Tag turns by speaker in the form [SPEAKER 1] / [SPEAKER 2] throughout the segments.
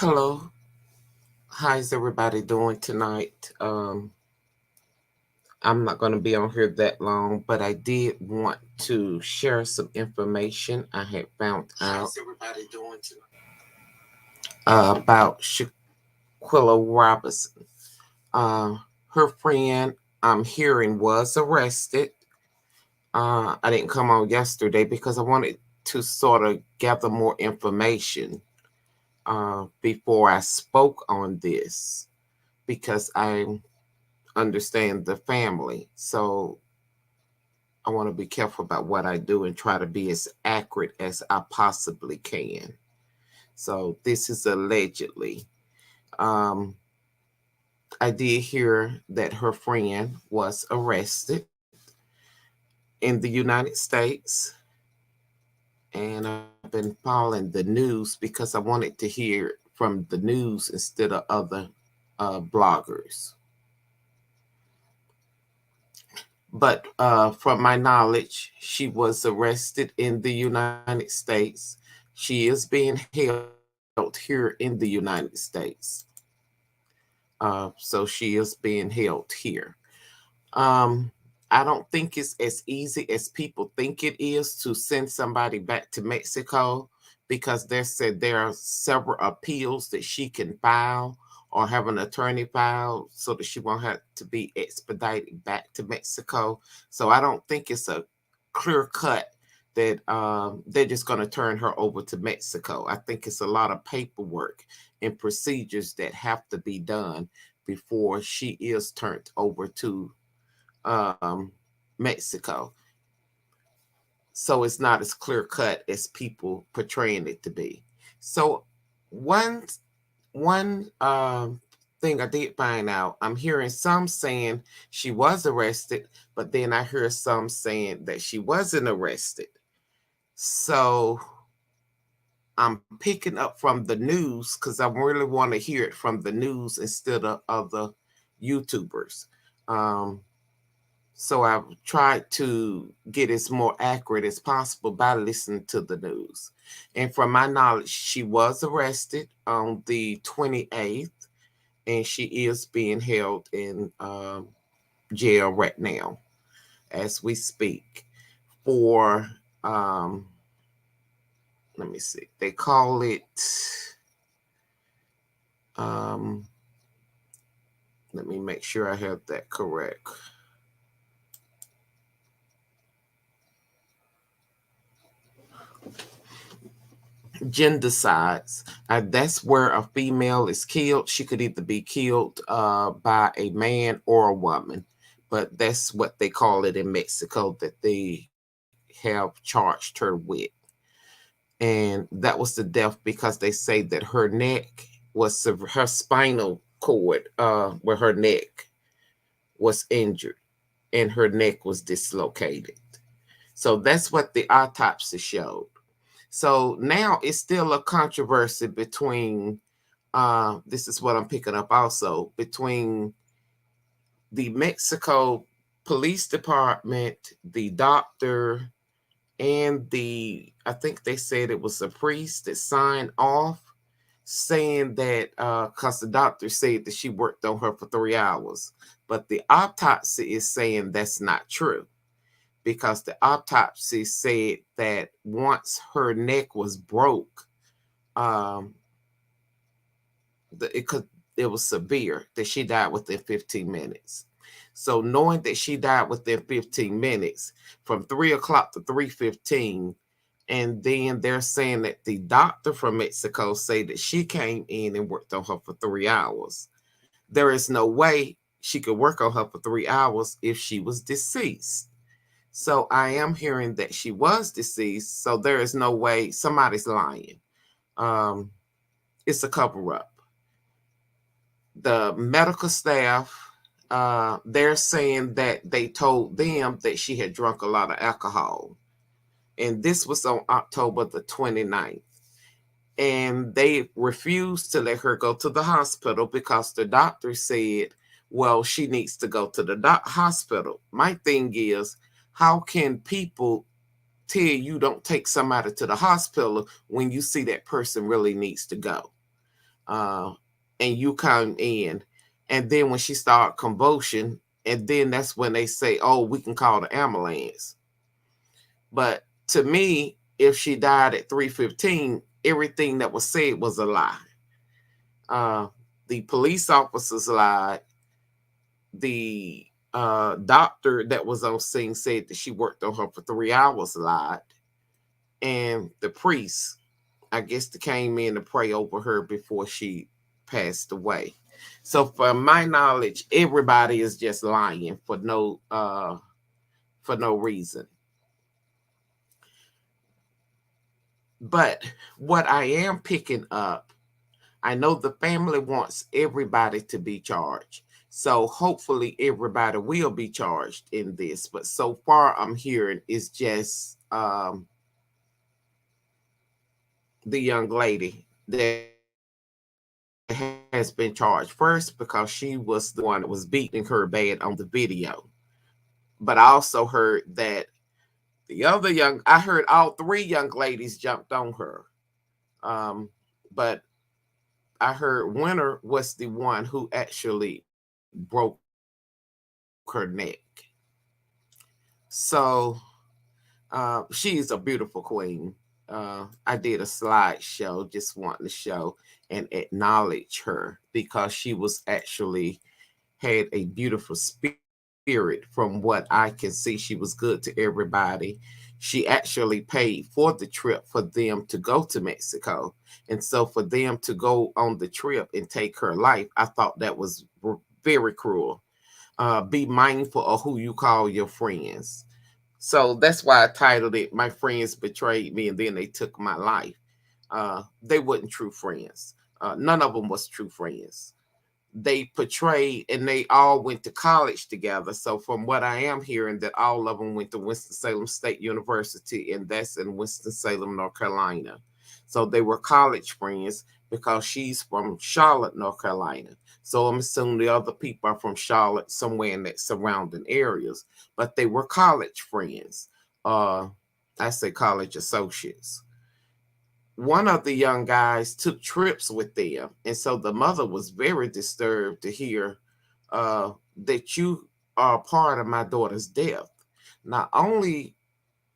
[SPEAKER 1] Hello, how's everybody doing tonight? I'm not going to be on here that long, but I did want to share some information I had found out. How's everybody doing tonight? About Shaquilla Robinson. Her friend, I'm hearing, was arrested. I didn't come on yesterday because I wanted to sort of gather more information before I spoke on this, because I understand the family. So I want to be careful about what I do and try to be as accurate as I possibly can. So this is allegedly. I did hear that her friend was arrested in the United States. And I've been following the news because I wanted to hear from the news instead of other bloggers. But from my knowledge, she was arrested in the United States. She is being held here in the United States. So she is being held here. I don't think it's as easy as people think it is to send somebody back to Mexico, because they said there are several appeals that she can file or have an attorney file so that she won't have to be expedited back to Mexico. So I don't think it's a clear cut that they're just going to turn her over to Mexico. I think it's a lot of paperwork and procedures that have to be done before she is turned over to Mexico. So it's not as clear cut as people portraying it to be. So one thing I did find out, I'm hearing some saying she was arrested, but then I hear some saying that she wasn't arrested. So I'm picking up from the news because I really want to hear it from the news instead of other YouTubers. So I've tried to get as more accurate as possible by listening to the news. And from my knowledge, she was arrested on the 28th, and she is being held in jail right now as we speak for, let me see, they call it, let me make sure I have that correct. Gendercides. That's where a female is killed. She could either be killed by a man or a woman, but that's what they call it in Mexico that they have charged her with. And that was the death because they say that her neck was, her spinal cord where her neck was injured and her neck was dislocated. So that's what the autopsy showed. So now it's still a controversy between, this is what I'm picking up also, between the Mexico Police Department, the doctor, and I think they said it was a priest that signed off. saying that because the doctor said that she worked on her for 3 hours, but the autopsy is saying that's not true, because the autopsy said that once her neck was broke, um, it could it was severe, that she died within 15 minutes. So knowing that she died within 15 minutes, from 3 o'clock to 3:15, and then they're saying that the doctor from Mexico say that she came in and worked on her for 3 hours. There is no way she could work on her for 3 hours if she was deceased. So I am hearing that she was deceased. So there is no way, somebody's lying. Um, it's a cover up. The medical staff, they're saying that they told them that she had drunk a lot of alcohol. And this was on October the 29th. And they refused to let her go to the hospital because the doctor said, well, she needs to go to the hospital. My thing is, how can people tell you don't take somebody to the hospital when you see that person really needs to go? Uh, and you come in, and then when she started convulsion, and then that's when they say, oh, we can call the ambulance. But to me, if she died at 3:15, everything that was said was a lie. Uh, the police officers lied. The doctor that was on scene said that she worked on her for 3 hours lied. And the priest, I guess, that came in to pray over her before she passed away. So from my knowledge, everybody is just lying for no reason. But what I am picking up, I know the family wants everybody to be charged. So hopefully everybody will be charged in this. But so far I'm hearing is just the young lady that has been charged first, because she was the one that was beating her bad on the video. But I also heard that I heard all three young ladies jumped on her. But I heard Winter was the one who actually broke her neck. So she's a beautiful queen. I did a slideshow just wanting to show and acknowledge her, because she was actually had a beautiful spirit. From what I can see, she was good to everybody. She actually paid for the trip for them to go to Mexico. And so for them to go on the trip and take her life, I thought that was very cruel. Be mindful of who you call your friends. So that's why I titled it "My Friends Betrayed Me and Then They Took My Life." They weren't true friends. None of them was true friends. They portrayed, and they all went to college together. So from what I am hearing, that all of them went to Winston-Salem State University, and that's in Winston-Salem, North Carolina. So they were college friends, because she's from Charlotte, North Carolina. So I'm assuming the other people are from Charlotte, somewhere in that surrounding areas. But they were college friends. I say college associates. One of the young guys took trips with them. And so the mother was very disturbed to hear that you are a part of my daughter's death. Not only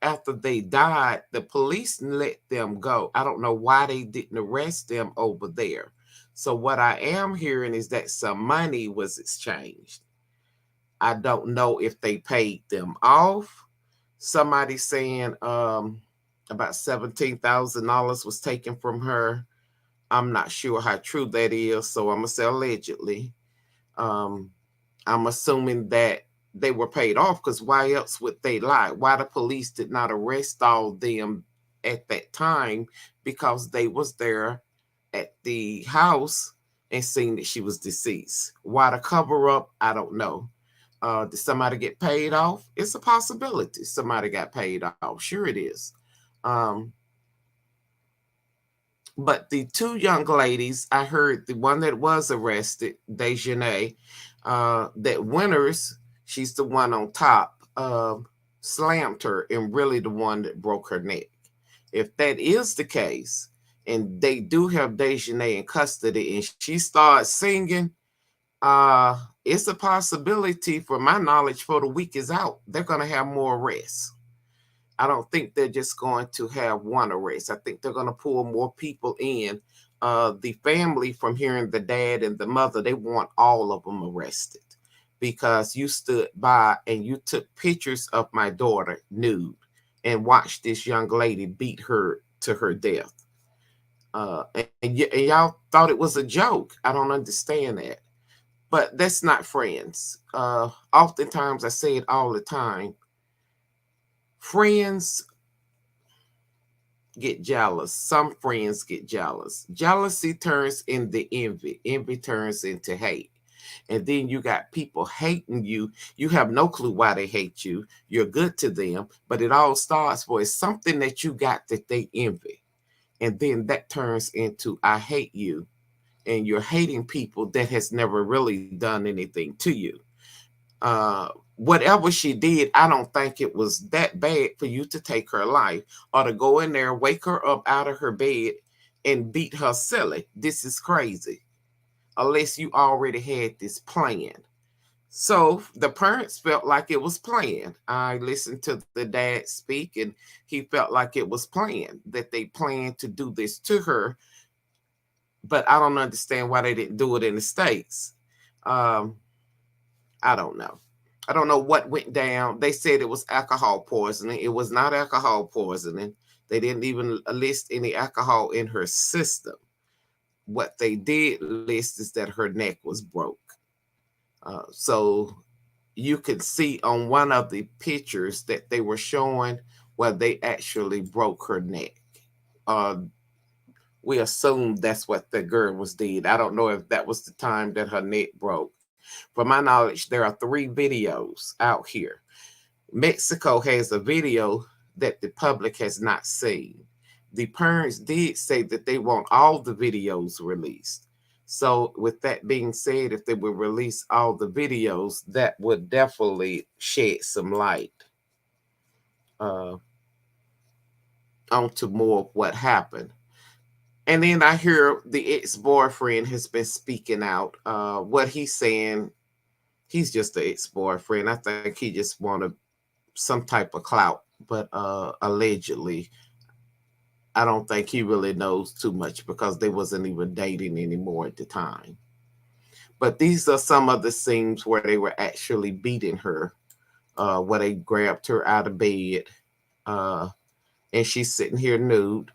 [SPEAKER 1] after they died, the police let them go. I don't know why they didn't arrest them over there. So what I am hearing is that some money was exchanged. I don't know if they paid them off. Somebody saying about $17,000 was taken from her. I'm not sure how true that is, so I'm gonna say allegedly. Um, I'm assuming that they were paid off, because why else would they lie? Why the police did not arrest all of them at that time? Because they was there at the house and seen that she was deceased. Why the cover up? I don't know. Did somebody get paid off? It's a possibility somebody got paid off. Sure it is. Um, but the two young ladies, I heard the one that was arrested, Daejhanae, that Winters, she's the one on top, slammed her, and really the one that broke her neck. If that is the case, and they do have Daejhanae in custody, and she starts singing. It's a possibility, for my knowledge, for the week is out, they're going to have more arrests. I don't think they're just going to have one arrest. I think they're going to pull more people in. The family, from hearing the dad and the mother, they want all of them arrested because you stood by and you took pictures of my daughter nude and watched this young lady beat her to her death. And y'all thought it was a joke. I don't understand that. But that's not friends. Oftentimes, I say it all the time, friends get jealous. Some friends get jealous. Jealousy turns into envy. Envy turns into hate. And then you got people hating you. You have no clue why they hate you. You're good to them, but it all starts with something that you got that they envy. And then that turns into I hate you. And you're hating people that has never really done anything to you. uh Whatever she did, I don't think it was that bad for you to take her life or to go in there, wake her up out of her bed and beat her silly. This is crazy. Unless you already had this plan. So the parents felt like it was planned. I listened to the dad speak, and he felt like it was planned, that they planned to do this to her. But I don't understand why they didn't do it in the States. um I don't know. I don't know what went down. They said it was alcohol poisoning. It was not alcohol poisoning. They didn't even list any alcohol in her system. What they did list is that her neck was broke. So you could see on one of the pictures that they were showing where they actually broke her neck. Uh, we assume that's what the girl was did. I don't know if that was the time that her neck broke. From my knowledge, there are 3 videos out here. Mexico has a video that the public has not seen. The parents did say that they want all the videos released. So, with that being said, if they would release all the videos, that would definitely shed some light uh, onto more of what happened. And then I hear the ex-boyfriend has been speaking out. What he's saying, he's just the ex-boyfriend. I think he just wanted some type of clout, but allegedly, I don't think he really knows too much because they wasn't even dating anymore at the time. But these are some of the scenes where they were actually beating her, where they grabbed her out of bed, uh, and she's sitting here nude.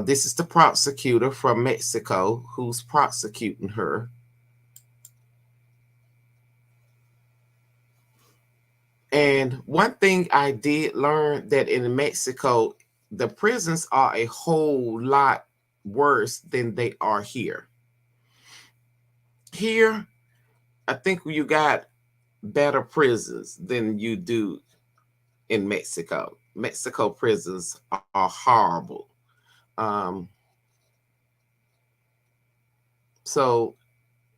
[SPEAKER 1] This is the prosecutor from Mexico who's prosecuting her. And one thing I did learn that in Mexico, the prisons are a whole lot worse than they are here. Here, I think you got better prisons than you do in Mexico. Mexico prisons are horrible. Um, so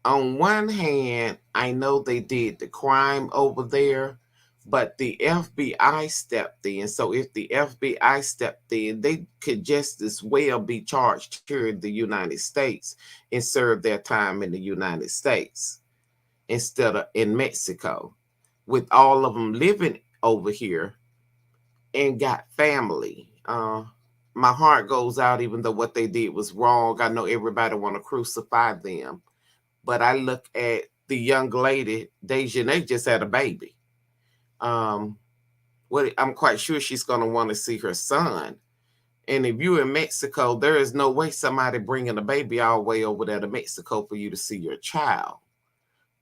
[SPEAKER 1] on one hand, I know they did the crime over there, but the FBI stepped in. So if the FBI stepped in, they could just as well be charged here in the United States and serve their time in the United States instead of in Mexico, with all of them living over here and got family. My heart goes out, even though what they did was wrong. I know everybody want to crucify them, but I look at the young lady, Daejhanae just had a baby. Um, what I'm quite sure she's gonna want to see her son. And if you're in Mexico, there is no way somebody bringing a baby all the way over there to Mexico for you to see your child.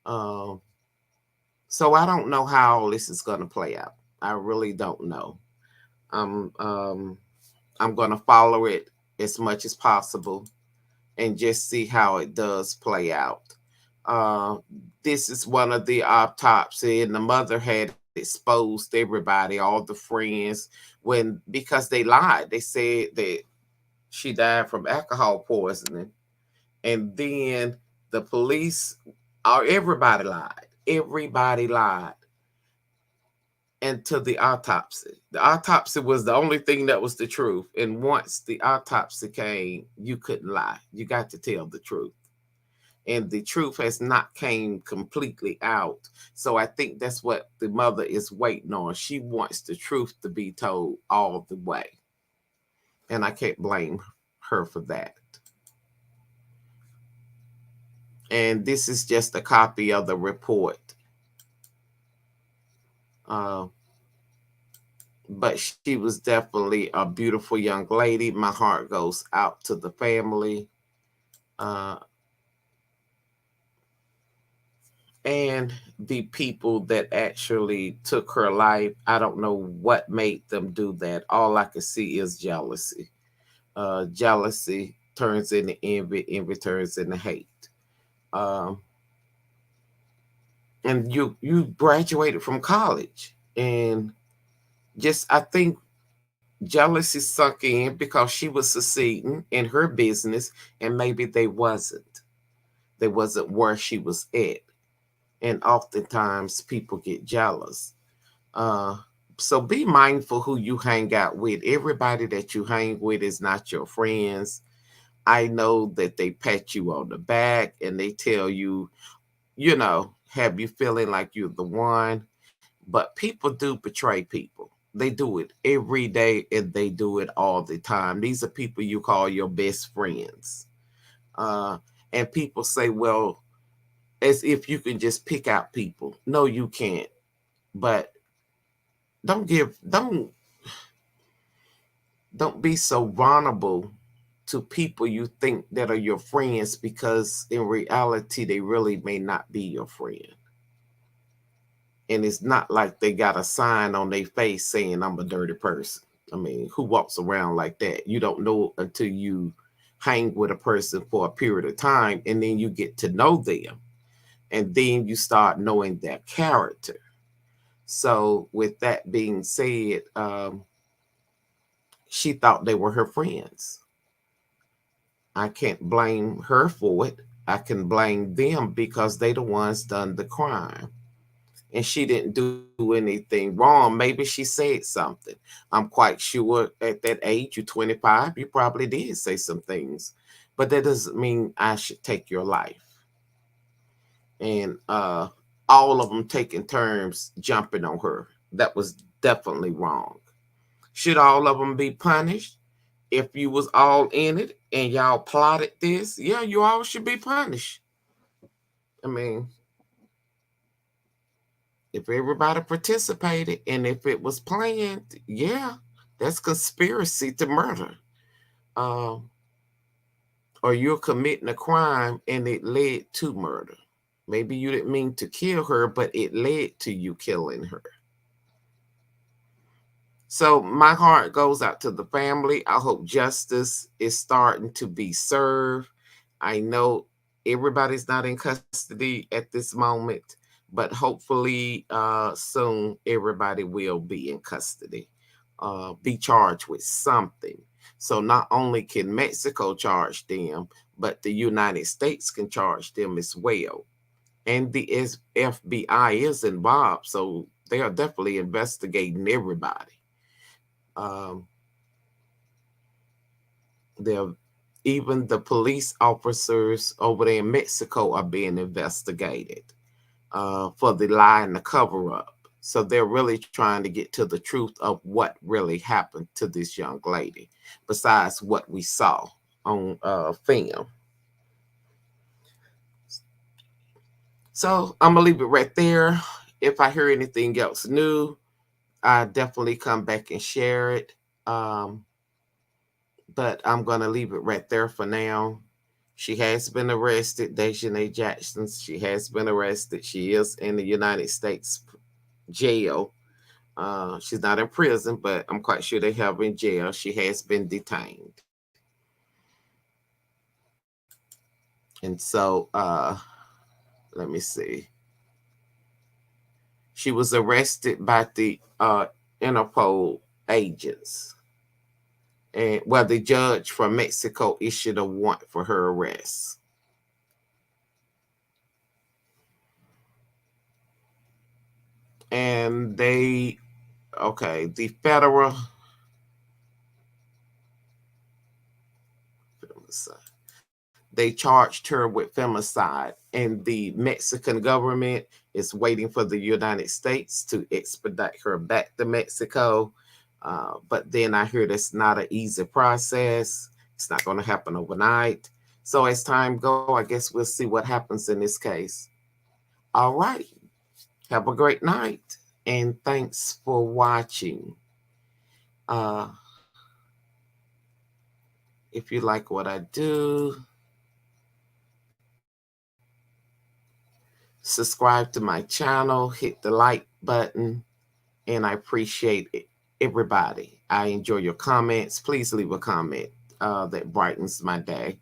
[SPEAKER 1] Um, so I don't know how all this is gonna play out. I really don't know. Um, um, I'm gonna follow it as much as possible and just see how it does play out. Uh, this is one of the autopsy, and the mother had exposed everybody, all the friends, when because they lied. They said that she died from alcohol poisoning, and then the police, everybody lied. Everybody lied, and to the autopsy. The autopsy was the only thing that was the truth. And once the autopsy came, you couldn't lie. You got to tell the truth. And the truth has not came completely out. So I think that's what the mother is waiting on. She wants the truth to be told all the way. And I can't blame her for that. And this is just a copy of the report. Uh, but she was definitely a beautiful young lady. My heart goes out to the family. Uh, and the people that actually took her life. I don't know what made them do that. All I can see is jealousy. Jealousy turns into envy, envy turns into hate. Um, and you graduated from college, and just I think jealousy sunk in because she was succeeding in her business, and maybe they wasn't. They wasn't where she was at, and oftentimes people get jealous. Uh, so be mindful who you hang out with. Everybody that you hang with is not your friends. I know that they pat you on the back and they tell you, have you feeling like you're the one. But people do betray people. They do it every day and they do it all the time. These are people you call your best friends. Uh, and people say, well, as if you can just pick out people. No, you can't. But don't be so vulnerable to people you think that are your friends, because in reality they really may not be your friend. And it's not like they got a sign on their face saying I'm a dirty person. I mean, who walks around like that? You don't know until you hang with a person for a period of time, and then you get to know them, and then you start knowing their character. So with that being said, she thought they were her friends. I can't blame her for it. I can blame them because they the ones done the crime. And she didn't do anything wrong. Maybe she said something. I'm quite sure at that age, you're 25, you probably did say some things. But that doesn't mean I should take your life. And all of them taking turns jumping on her. That was definitely wrong. Should all of them be punished? If you was all in it and y'all plotted this, yeah, you all should be punished. I mean, if everybody participated and if it was planned, yeah, that's conspiracy to murder. Um, or you're committing a crime and it led to murder. Maybe you didn't mean to kill her, but it led to you killing her. So my heart goes out to the family. I hope justice is starting to be served. I know everybody's not in custody at this moment, but hopefully soon everybody will be in custody, be charged with something. So not only can Mexico charge them, but the United States can charge them as well. And the FBI is involved, so they are definitely investigating everybody. Um, they're even the police officers over there in Mexico are being investigated for the lie and the cover up. So they're really trying to get to the truth of what really happened to this young lady, besides what we saw on film. So I'm gonna leave it right there. If I hear anything else new, I definitely come back and share it. Um, but I'm gonna leave it right there for now. She has been arrested, Daejhanae Jackson. She has been arrested. She is in the United States jail. She's not in prison, but I'm quite sure they have her in jail. She has been detained. And so, let me see. She was arrested by the Interpol agents. And well, the judge from Mexico issued a warrant for her arrest. And they Okay, the federal they charged her with femicide, and the Mexican government is waiting for the United States to expedite her back to Mexico. But then I hear that's not an easy process. It's not going to happen overnight. So as time go, I guess we'll see what happens in this case. All right. Have a great night, and thanks for watching. Uh, if you like what I do, subscribe to my channel, hit the like button, and I appreciate it, everybody. I enjoy your comments. Please leave a comment that brightens my day.